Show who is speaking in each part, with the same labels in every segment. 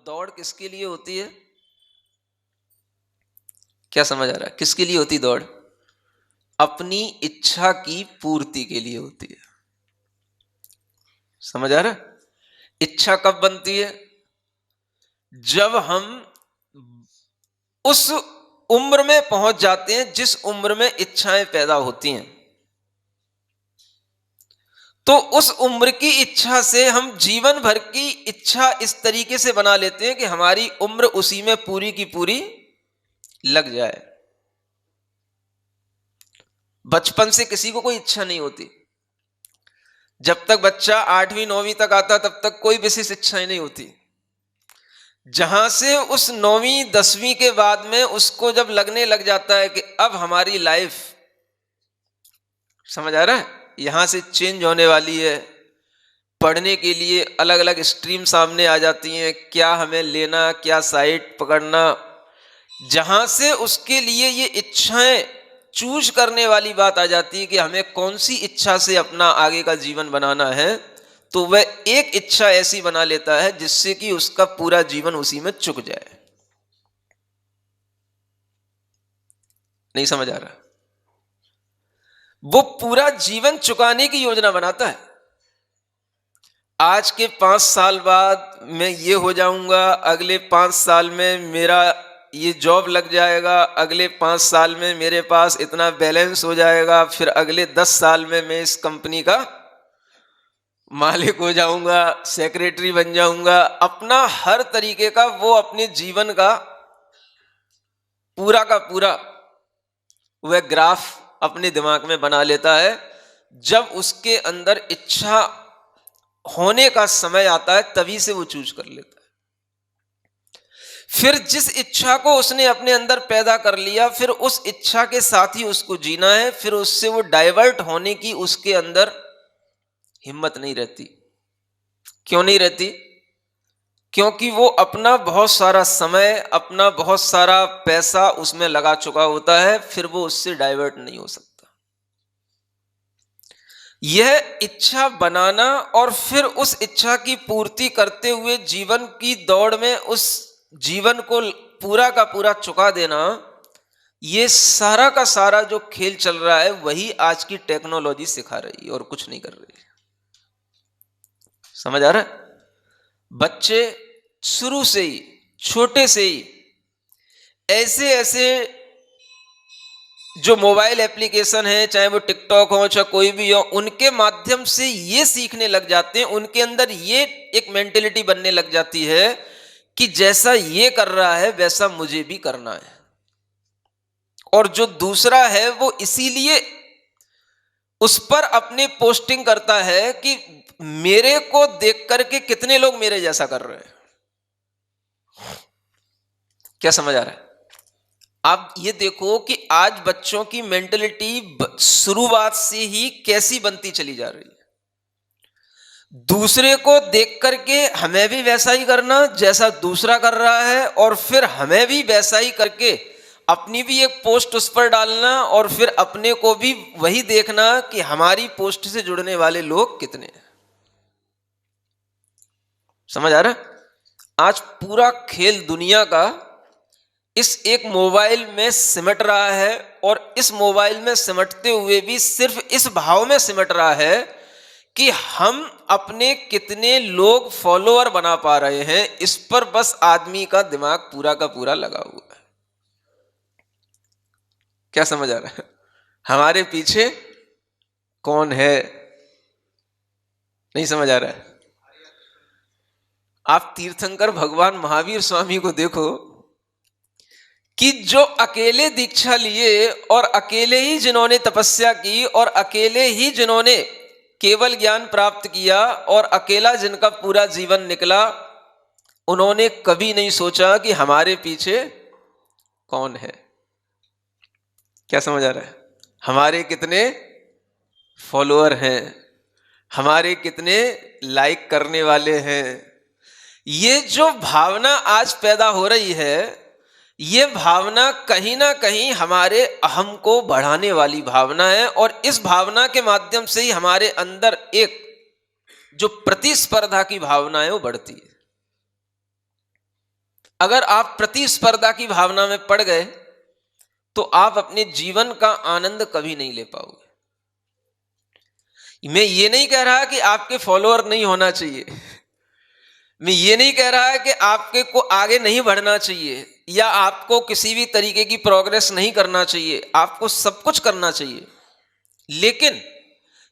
Speaker 1: दौड़ किसके लिए होती है? क्या समझ आ रहा है? किसके लिए होती दौड़? अपनी इच्छा की पूर्ति के लिए होती है। समझ आ रहा है? इच्छा कब बनती है? जब हम उस उम्र में पहुंच जाते हैं जिस उम्र में इच्छाएं पैदा होती हैं। तो उस उम्र की इच्छा से हम जीवन भर की इच्छा इस तरीके से बना लेते हैं कि हमारी उम्र उसी में पूरी की पूरी लग जाए। बचपन से किसी को कोई इच्छा नहीं होती। जब तक बच्चा 8वीं 9वीं तक आता तब तक कोई विशेष इच्छाएं नहीं होती। जहां से उस 9वीं 10वीं के बाद में उसको जब लगने लग जाता है कि अब हमारी लाइफ, समझ आ रहा है, यहां से चेंज होने वाली है। पढ़ने के लिए अलग अलग स्ट्रीम सामने आ जाती हैं, क्या हमें लेना, क्या साइट पकड़ना। जहां से उसके लिए ये इच्छाएं चूज करने वाली बात आ जाती है कि हमें कौन सी इच्छा से अपना आगे का जीवन बनाना है, तो वह एक इच्छा ऐसी बना लेता है जिससे कि उसका पूरा जीवन उसी में चुक जाए। नहीं समझ आ रहा? वो पूरा जीवन चुकाने की योजना बनाता है। आज के 5 साल बाद मैं ये हो जाऊंगा, अगले 5 साल में मेरा ये जॉब लग जाएगा, अगले 5 साल में मेरे पास इतना बैलेंस हो जाएगा, फिर अगले 10 साल में मैं इस कंपनी का मालिक हो जाऊंगा, सेक्रेटरी बन जाऊंगा। अपना हर तरीके का वो अपने जीवन का पूरा वह ग्राफ अपने दिमाग में बना लेता है। जब उसके अंदर इच्छा होने का समय आता है तभी से वो चूज कर लेता है। फिर जिस इच्छा को उसने अपने अंदर पैदा कर लिया, फिर उस इच्छा के साथ ही उसको जीना है। फिर उससे वो डाइवर्ट होने की उसके अंदर हिम्मत नहीं रहती। क्यों नहीं रहती? क्योंकि वो अपना बहुत सारा समय, अपना बहुत सारा पैसा उसमें लगा चुका होता है। फिर वो उससे डाइवर्ट नहीं हो सकता। यह इच्छा बनाना और फिर उस इच्छा की पूर्ति करते हुए जीवन की दौड़ में उस जीवन को पूरा का पूरा चुका देना, ये सारा का सारा जो खेल चल रहा है वही आज की टेक्नोलॉजी सिखा रही है और कुछ नहीं कर रही है। समझ आ रहा है? बच्चे शुरू से ही, छोटे से ही ऐसे ऐसे जो मोबाइल एप्लीकेशन है, चाहे वो टिकटॉक हो चाहे कोई भी हो, उनके माध्यम से ये सीखने लग जाते हैं। उनके अंदर ये एक मेंटेलिटी बनने लग जाती है कि जैसा ये कर रहा है वैसा मुझे भी करना है। और जो दूसरा है वो इसीलिए उस पर अपनी पोस्टिंग करता है कि मेरे को देख करके कितने लोग मेरे जैसा कर रहे हैं। क्या समझ आ रहा है? आप ये देखो कि आज बच्चों की मेंटलिटी शुरुआत से ही कैसी बनती चली जा रही है। दूसरे को देख करके हमें भी वैसा ही करना जैसा दूसरा कर रहा है, और फिर हमें भी वैसा ही करके अपनी भी एक पोस्ट उस पर डालना, और फिर अपने को भी वही देखना कि हमारी पोस्ट से जुड़ने वाले लोग कितने हैं। समझ आ रहा है? आज पूरा खेल दुनिया का इस एक मोबाइल में सिमट रहा है, और इस मोबाइल में सिमटते हुए भी सिर्फ इस भाव में सिमट रहा है कि हम अपने कितने लोग फॉलोअर बना पा रहे हैं, इस पर बस आदमी का दिमाग पूरा का पूरा लगा हुआ है। क्या समझ आ रहा है? हमारे पीछे कौन है? नहीं समझ आ रहा है? आप तीर्थंकर भगवान महावीर स्वामी को देखो कि जो अकेले दीक्षा लिए और अकेले ही जिन्होंने तपस्या की और अकेले ही जिन्होंने केवल ज्ञान प्राप्त किया और अकेला जिनका पूरा जीवन निकला, उन्होंने कभी नहीं सोचा कि हमारे पीछे कौन है। क्या समझ आ रहा है? हमारे कितने फॉलोअर हैं, हमारे कितने लाइक करने वाले हैं। ये जो भावना आज पैदा हो रही है, ये भावना कहीं ना कहीं हमारे अहम को बढ़ाने वाली भावना है, और इस भावना के माध्यम से ही हमारे अंदर एक जो प्रतिस्पर्धा की भावना है वो बढ़ती है। अगर आप प्रतिस्पर्धा की भावना में पड़ गए तो आप अपने जीवन का आनंद कभी नहीं ले पाओगे। मैं ये नहीं कह रहा कि आपके फॉलोअर नहीं होना चाहिए, मैं ये नहीं कह रहा है कि आपके को आगे नहीं बढ़ना चाहिए या आपको किसी भी तरीके की प्रोग्रेस नहीं करना चाहिए, आपको सब कुछ करना चाहिए, लेकिन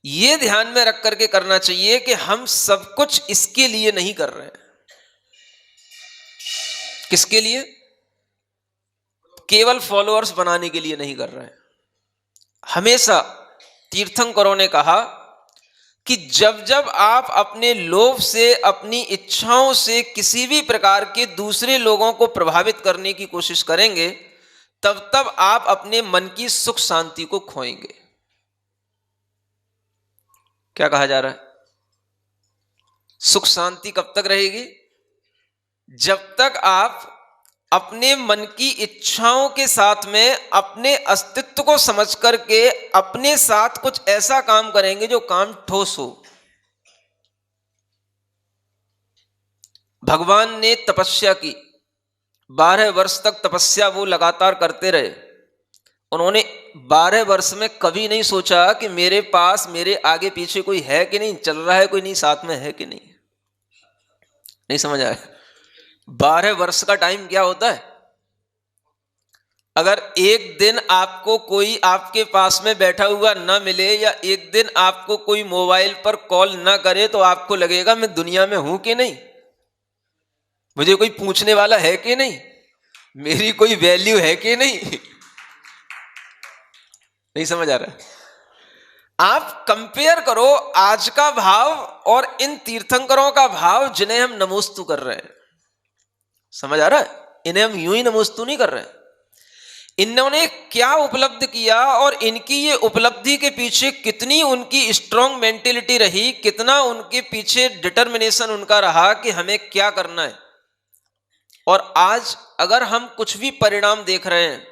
Speaker 1: ये ध्यान में रख करके करना चाहिए कि हम सब कुछ इसके लिए नहीं कर रहे हैं। किसके लिए? केवल फॉलोअर्स बनाने के लिए नहीं कर रहे हैं। हमेशा तीर्थंकरों ने कहा कि जब जब आप अपने लोभ से, अपनी इच्छाओं से किसी भी प्रकार के दूसरे लोगों को प्रभावित करने की कोशिश करेंगे, तब तब आप अपने मन की सुख शांति को खोएंगे। क्या कहा जा रहा है? सुख शांति कब तक रहेगी? जब तक आप अपने मन की इच्छाओं के साथ में अपने अस्तित्व को समझ करके अपने साथ कुछ ऐसा काम करेंगे जो काम ठोस हो। भगवान ने तपस्या की, 12 वर्ष तक तपस्या वो लगातार करते रहे। उन्होंने 12 वर्ष में कभी नहीं सोचा कि मेरे पास, मेरे आगे पीछे कोई है कि नहीं, चल रहा है कोई नहीं, साथ में है कि नहीं। नहीं समझ आया? 12 वर्ष का टाइम क्या होता है? अगर एक दिन आपको कोई आपके पास में बैठा हुआ ना मिले या एक दिन आपको कोई मोबाइल पर कॉल ना करे तो आपको लगेगा मैं दुनिया में हूं कि नहीं, मुझे कोई पूछने वाला है कि नहीं, मेरी कोई वैल्यू है कि नहीं। नहीं समझ आ रहा? आप कंपेयर करो आज का भाव और इन तीर्थंकरों का भाव जिन्हें हम नमोस्तु कर रहे हैं। समझ आ रहा है? इन्हें हम यूं ही नमोस्तु नहीं कर रहे हैं। इन्होंने क्या उपलब्ध किया और इनकी ये उपलब्धि के पीछे कितनी उनकी स्ट्रांग मेंटेलिटी रही, कितना उनके पीछे डिटर्मिनेशन उनका रहा कि हमें क्या करना है। और आज अगर हम कुछ भी परिणाम देख रहे हैं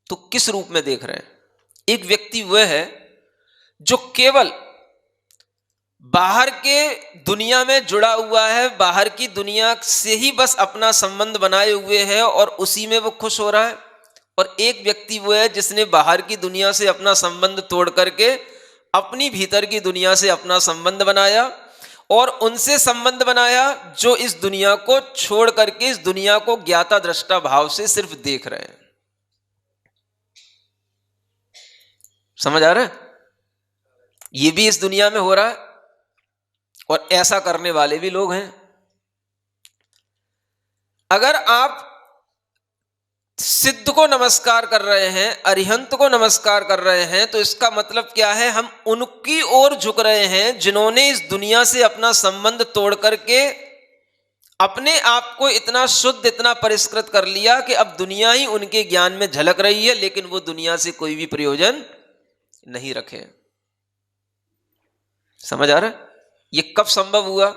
Speaker 1: तो किस रूप में देख रहे हैं? एक व्यक्ति वह है जो केवल बाहर के दुनिया में जुड़ा हुआ है, बाहर की दुनिया से ही बस अपना संबंध बनाए हुए है और उसी में वो खुश हो रहा है। और एक व्यक्ति वो है जिसने बाहर की दुनिया से अपना संबंध तोड़ करके अपनी भीतर की दुनिया से अपना संबंध बनाया और उनसे संबंध बनाया जो इस दुनिया को छोड़ करके इस दुनिया को ज्ञाता दृष्टा भाव से सिर्फ देख रहे हैं। समझ आ रहा है? ये भी इस दुनिया में हो रहा है और ऐसा करने वाले भी लोग हैं। अगर आप सिद्ध को नमस्कार कर रहे हैं, अरिहंत को नमस्कार कर रहे हैं, तो इसका मतलब क्या है? हम उनकी ओर झुक रहे हैं जिन्होंने इस दुनिया से अपना संबंध तोड़ करके अपने आप को इतना शुद्ध, इतना परिष्कृत कर लिया कि अब दुनिया ही उनके ज्ञान में झलक रही है, लेकिन वो दुनिया से कोई भी प्रयोजन नहीं रखे। समझ आ रहा है? ये कब संभव हुआ?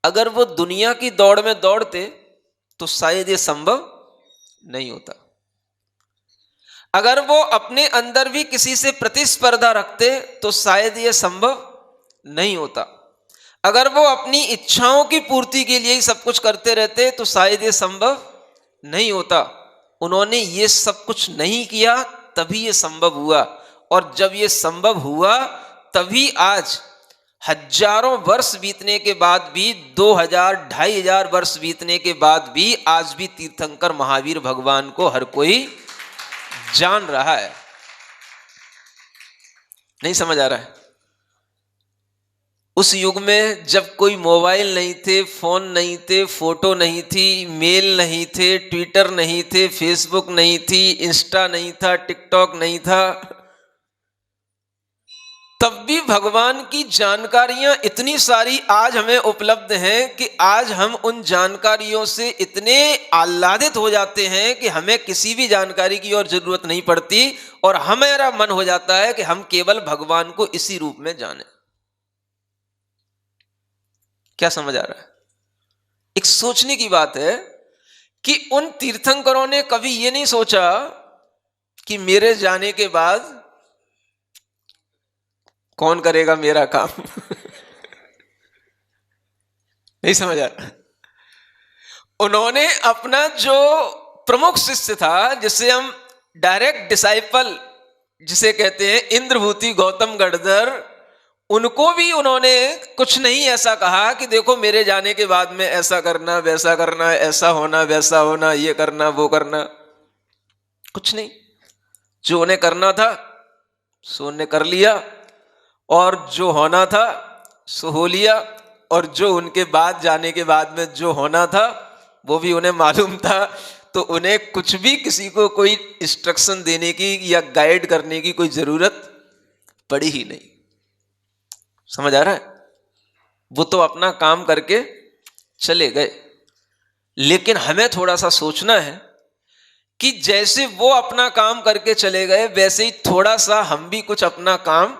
Speaker 1: अगर वो दुनिया की दौड़ में दौड़ते तो शायद ये संभव नहीं होता। अगर वो अपने अंदर भी किसी से प्रतिस्पर्धा रखते तो शायद ये संभव नहीं होता। अगर वो अपनी इच्छाओं की पूर्ति के लिए ही सब कुछ करते रहते तो शायद ये संभव नहीं होता। उन्होंने ये सब कुछ नहीं किया, तभी ये संभव हुआ। और जब ये संभव हुआ तभी आज हजारों वर्ष बीतने के बाद भी, 2000, 2500 वर्ष बीतने के बाद भी आज भी तीर्थंकर महावीर भगवान को हर कोई जान रहा है। नहीं समझ आ रहा है? उस युग में जब कोई मोबाइल नहीं थे, फोन नहीं थे, फोटो नहीं थी, मेल नहीं थे, ट्विटर नहीं थे, फेसबुक नहीं थी, इंस्टा नहीं था, टिकटॉक नहीं था, तब भी भगवान की जानकारियां इतनी सारी आज हमें उपलब्ध हैं कि आज हम उन जानकारियों से इतने आह्लादित हो जाते हैं कि हमें किसी भी जानकारी की और जरूरत नहीं पड़ती और हमारा मन हो जाता है कि हम केवल भगवान को इसी रूप में जानें। क्या समझ आ रहा है? एक सोचने की बात है कि उन तीर्थंकरों ने कभी ये नहीं सोचा कि मेरे जाने के बाद कौन करेगा मेरा काम। नहीं समझ आ रहा? उन्होंने अपना जो प्रमुख शिष्य था, जिसे हम डायरेक्ट डिसाइपल जिसे कहते हैं, इंद्रभूति गौतम गढ़धर, उनको भी उन्होंने कुछ नहीं ऐसा कहा कि देखो मेरे जाने के बाद में ऐसा करना, वैसा करना, ऐसा होना, वैसा होना, ये करना, वो करना। कुछ नहीं। जो उन्हें करना था सो उन्हें कर लिया, और जो होना था सो हो लिया, और जो उनके बाद जाने के बाद में जो होना था वो भी उन्हें मालूम था। तो उन्हें कुछ भी किसी को कोई इंस्ट्रक्शन देने की या गाइड करने की कोई जरूरत पड़ी ही नहीं। समझ आ रहा है? वो तो अपना काम करके चले गए। लेकिन हमें थोड़ा सा सोचना है कि जैसे वो अपना काम करके चले गए, वैसे ही थोड़ा सा हम भी कुछ अपना काम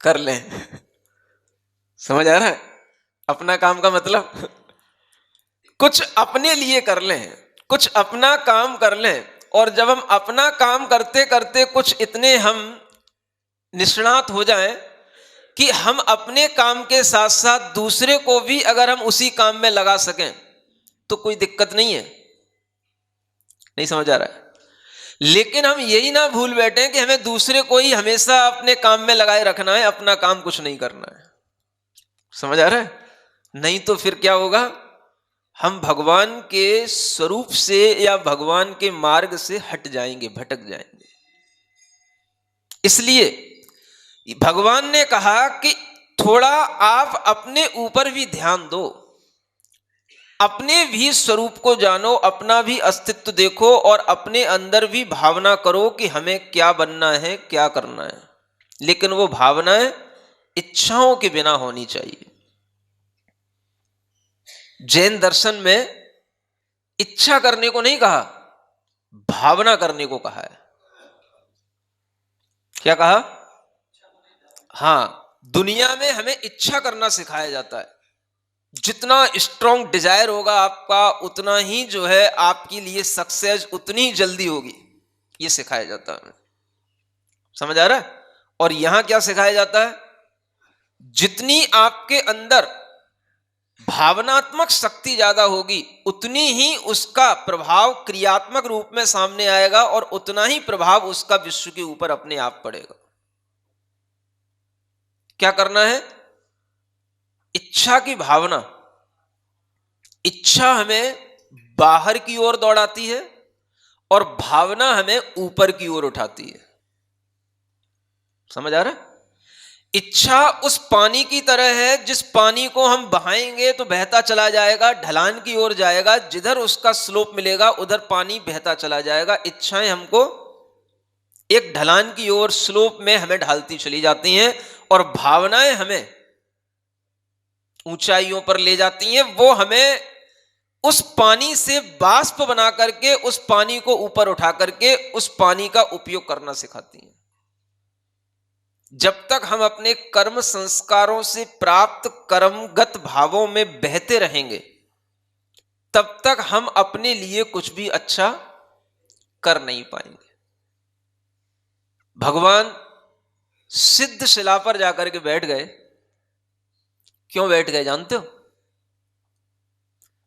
Speaker 1: कर लें। समझ आ रहा है? अपना काम का मतलब कुछ अपने लिए कर लें, कुछ अपना काम कर लें। और जब हम अपना काम करते करते कुछ इतने हम निष्णात हो जाएं कि हम अपने काम के साथ साथ दूसरे को भी अगर हम उसी काम में लगा सकें तो कोई दिक्कत नहीं है। नहीं समझ आ रहा है? लेकिन हम यही ना भूल बैठे कि हमें दूसरे को ही हमेशा अपने काम में लगाए रखना है, अपना काम कुछ नहीं करना है। समझ आ रहा है? नहीं तो फिर क्या होगा, हम भगवान के स्वरूप से या भगवान के मार्ग से हट जाएंगे, भटक जाएंगे। इसलिए भगवान ने कहा कि थोड़ा आप अपने ऊपर भी ध्यान दो, अपने भी स्वरूप को जानो, अपना भी अस्तित्व देखो, और अपने अंदर भी भावना करो कि हमें क्या बनना है, क्या करना है। लेकिन वो भावनाएं इच्छाओं के बिना होनी चाहिए। जैन दर्शन में इच्छा करने को नहीं कहा, भावना करने को कहा है। क्या कहा? हाँ, दुनिया में हमें इच्छा करना सिखाया जाता है। जितना स्ट्रॉन्ग डिजायर होगा आपका, उतना ही जो है आपके लिए सक्सेस उतनी ही जल्दी होगी, ये सिखाया जाता है। समझ आ रहा है? और यहां क्या सिखाया जाता है? जितनी आपके अंदर भावनात्मक शक्ति ज्यादा होगी, उतनी ही उसका प्रभाव क्रियात्मक रूप में सामने आएगा, और उतना ही प्रभाव उसका विश्व के ऊपर अपने आप पड़ेगा। क्या करना है? इच्छा की भावना। इच्छा हमें बाहर की ओर दौड़ाती है और भावना हमें ऊपर की ओर उठाती है। समझ आ रहा है? इच्छा उस पानी की तरह है जिस पानी को हम बहाएंगे तो बहता चला जाएगा, ढलान की ओर जाएगा, जिधर उसका स्लोप मिलेगा उधर पानी बहता चला जाएगा। इच्छाएं हमको एक ढलान की ओर स्लोप में हमें ढालती चली जाती हैं, और भावनाएं हमें ऊंचाइयों पर ले जाती हैं। वो हमें उस पानी से बाष्प बना करके उस पानी को ऊपर उठा करके उस पानी का उपयोग करना सिखाती हैं। जब तक हम अपने कर्म संस्कारों से प्राप्त कर्मगत भावों में बहते रहेंगे, तब तक हम अपने लिए कुछ भी अच्छा कर नहीं पाएंगे। भगवान सिद्ध शिला पर जाकर के बैठ गए। क्यों बैठ गए जानते हो?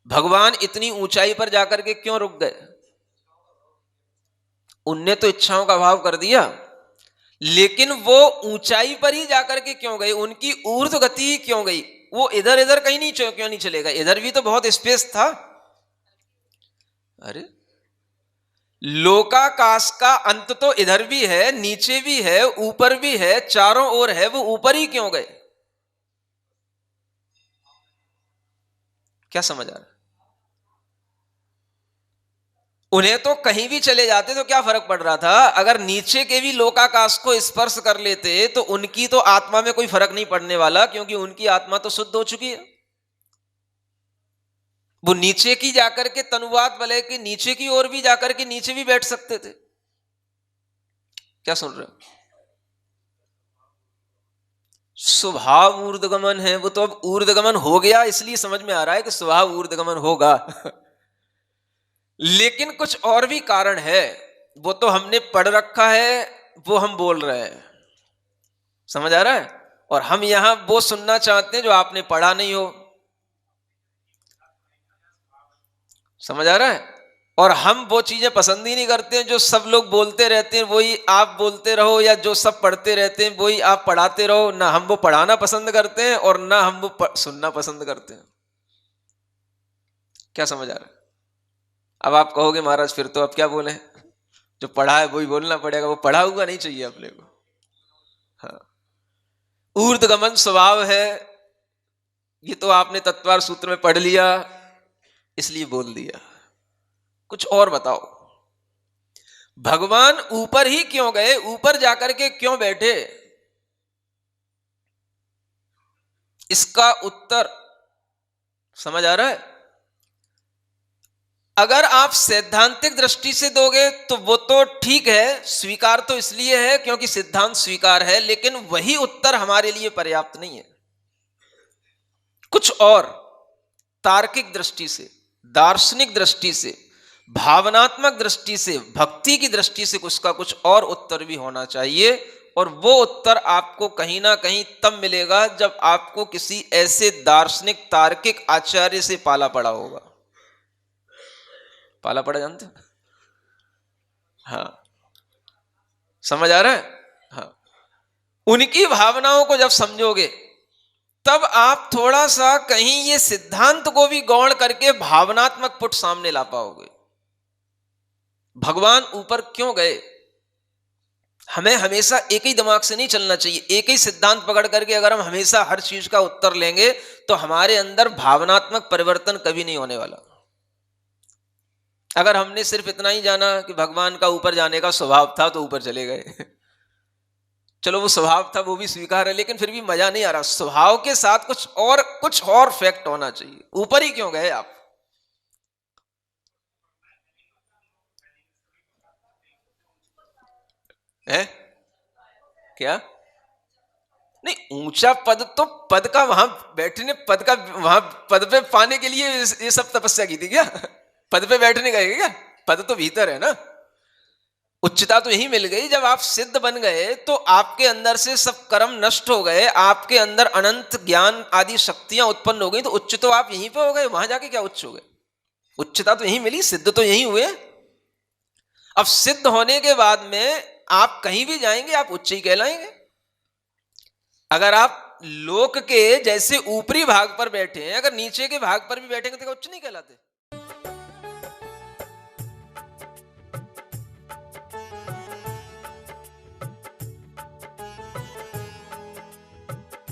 Speaker 1: भगवान इतनी ऊंचाई पर जाकर के क्यों रुक गए? उनने तो इच्छाओं का अभाव कर दिया, लेकिन वो ऊंचाई पर ही जाकर के क्यों गए? उनकी ऊर्ध्व गति ही क्यों गई? वो इधर इधर कहीं नहीं, क्यों नहीं चले गए? इधर भी तो बहुत स्पेस था। अरे, लोकाकाश का अंत तो इधर भी है, नीचे भी है, ऊपर भी है, चारों ओर है, वो ऊपर ही क्यों गए? क्या समझ आ रहा है? उन्हें तो कहीं भी चले जाते तो क्या फर्क पड़ रहा था? अगर नीचे के भी लोकाकाश को स्पर्श कर लेते तो उनकी तो आत्मा में कोई फर्क नहीं पड़ने वाला, क्योंकि उनकी आत्मा तो शुद्ध हो चुकी है। वो नीचे की जाकर के तनुवाद वलय के नीचे की ओर भी जाकर के नीचे भी बैठ सकते थे। क्या सुन रहे हो? स्वभाव ऊर्ध्वगमन है, वो तो अब ऊर्ध्वगमन हो गया, इसलिए समझ में आ रहा है कि स्वभाव ऊर्ध्वगमन होगा। लेकिन कुछ और भी कारण है, वो तो हमने पढ़ रखा है, वो हम बोल रहे हैं। समझ आ रहा है? और हम यहां वो सुनना चाहते हैं जो आपने पढ़ा नहीं हो। समझ आ रहा है? और हम वो चीजें पसंद ही नहीं करते हैं जो सब लोग बोलते रहते हैं, वही आप बोलते रहो, या जो सब पढ़ते रहते हैं वही आप पढ़ाते रहो। ना हम वो पढ़ाना पसंद करते हैं और ना हम वो सुनना पसंद करते हैं। क्या समझ आ रहा है? अब आप कहोगे महाराज फिर तो अब क्या बोले, जो पढ़ा है वही बोलना पड़ेगा। वो पढ़ा हुआ नहीं चाहिए अपने को। हाँ, ऊर्ध्वगमन स्वभाव है, ये तो आपने तत्वार सूत्र में पढ़ लिया इसलिए बोल दिया। कुछ और बताओ, भगवान ऊपर ही क्यों गए, ऊपर जाकर के क्यों बैठे? इसका उत्तर समझ आ रहा है? अगर आप सैद्धांतिक दृष्टि से दोगे तो वो तो ठीक है, स्वीकार तो इसलिए है क्योंकि सिद्धांत स्वीकार है, लेकिन वही उत्तर हमारे लिए पर्याप्त नहीं है। कुछ और तार्किक दृष्टि से, दार्शनिक दृष्टि से, भावनात्मक दृष्टि से, भक्ति की दृष्टि से उसका कुछ और उत्तर भी होना चाहिए। और वो उत्तर आपको कहीं ना कहीं तब मिलेगा जब आपको किसी ऐसे दार्शनिक तार्किक आचार्य से पाला पड़ा होगा। पाला पड़ा जानते हो? हाँ, समझ आ रहा है? हाँ, उनकी भावनाओं को जब समझोगे तब आप थोड़ा सा कहीं ये सिद्धांत को भी गौण करके भावनात्मक पुट सामने ला पाओगे। भगवान ऊपर क्यों गए? हमें हमेशा एक ही दिमाग से नहीं चलना चाहिए। एक ही सिद्धांत पकड़ करके अगर हम हमेशा हर चीज का उत्तर लेंगे तो हमारे अंदर भावनात्मक परिवर्तन कभी नहीं होने वाला। अगर हमने सिर्फ इतना ही जाना कि भगवान का ऊपर जाने का स्वभाव था तो ऊपर चले गए, चलो वो स्वभाव था वो भी स्वीकार है, लेकिन फिर भी मजा नहीं आ रहा। स्वभाव के साथ कुछ और फैक्ट होना चाहिए। ऊपर ही क्यों गए आप? है क्या? नहीं, ऊंचा पद तो पद का वहां बैठने, पद का वहां पद पे पाने के लिए ये सब तपस्या की थी क्या? पद पे बैठने गए क्या? पद तो भीतर है ना। उच्चता तो यही मिल गई जब आप सिद्ध बन गए तो आपके अंदर से सब कर्म नष्ट हो गए, आपके अंदर अनंत ज्ञान आदि शक्तियां उत्पन्न हो गई, तो उच्च तो आप यहीं पे हो गए। वहां जाके क्या उच्च हो गए? उच्चता तो यहीं मिली, सिद्ध तो यहीं हुए। अब सिद्ध होने के बाद में आप कहीं भी जाएंगे आप उच्च ही कहलाएंगे। अगर आप लोक के जैसे ऊपरी भाग पर बैठे हैं, अगर नीचे के भाग पर भी बैठेंगे तो क्या उच्च नहीं कहलाते?